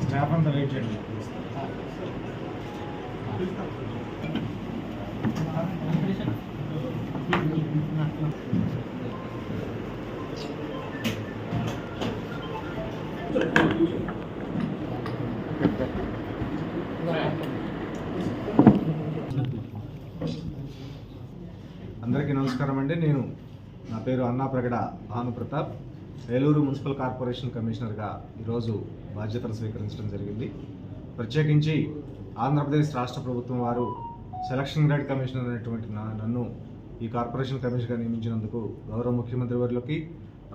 Staff అంతా wait చేయండి. అందరికీ నమస్కారం అండి. నా పేరు అన్నా ప్రగడ భానుప్రతాప్. ఏలూరు మున్సిపల్ కార్పొరేషన్ కమిషనర్గా ఈరోజు బాధ్యతలు స్వీకరించడం జరిగింది. ప్రత్యేకించి ఆంధ్రప్రదేశ్ రాష్ట్ర ప్రభుత్వం వారు సెలక్షన్ గ్రేడ్ కమిషనర్ అనేటువంటి నన్ను ఈ కార్పొరేషన్ కమిషనర్గా నియమించినందుకు గౌరవ ముఖ్యమంత్రి వారికి,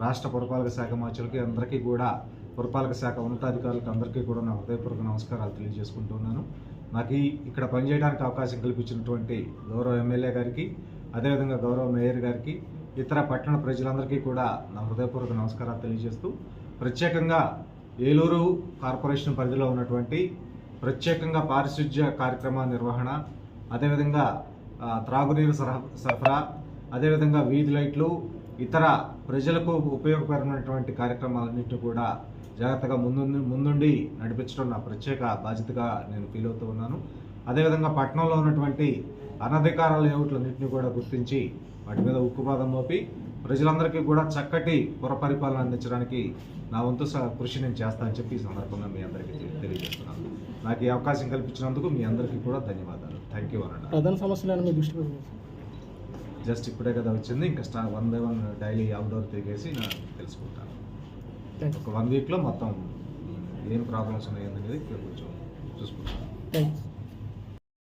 రాష్ట్ర పురపాలక శాఖ మార్చులకి అందరికీ కూడా, పురపాలక శాఖ ఉన్నతాధికారులకు అందరికీ కూడా నా హృదయపూర్వక నమస్కారాలు తెలియజేసుకుంటున్నాను. నాకు ఇక్కడ పనిచేయడానికి అవకాశం కల్పించినటువంటి గౌరవ ఎమ్మెల్యే గారికి, అదేవిధంగా గౌరవ మేయర్ గారికి, ఇతర పట్టణ ప్రజలందరికీ కూడా నా హృదయపూర్వక నమస్కారాలు తెలియజేస్తూ, ప్రత్యేకంగా ఏలూరు కార్పొరేషన్ పరిధిలో ఉన్నటువంటి ప్రత్యేకంగా పారిశుధ్య కార్యక్రమ నిర్వహణ, అదేవిధంగా త్రాగునీరు సరఫరా, అదేవిధంగా వీధి లైట్లు, ఇతర ప్రజలకు ఉపయోగకరమైనటువంటి కార్యక్రమాలన్నింటినీ కూడా జాగ్రత్తగా ముందుండి నడిపించడం నా ప్రత్యేక బాధ్యతగా నేను ఫీల్ అవుతూ ఉన్నాను. అదేవిధంగా పట్టణంలో ఉన్నటువంటి అనధికార లేఅవుట్లన్నింటినీ కూడా గుర్తించి వాటి మీద ఉక్కుపాదం మోపి ప్రజలందరికీ కూడా చక్కటి పుర పరిపాలన అందించడానికి నా వంతు కృషి నేను చేస్తానని చెప్పి ఈ సందర్భంగా మీ అందరికీ తెలియజేస్తున్నాను. నాకు ఈ అవకాశం కల్పించినందుకు మీ అందరికీ కూడా ధన్యవాదాలు. థ్యాంక్ యూ అనండి. ప్రధాన సమస్యలను మీ దృష్టికి జస్ట్ ఇప్పుడే కదా వచ్చింది, ఇంకా 1 by 1 డైలీ అవుట్డోర్ తిరిగేసి తెలుసుకుంటాను. ఒక 1 వీక్లో మొత్తం ఏం ప్రాబ్లమ్స్ ఉన్నాయనేది కొంచెం చూసుకుంటాను.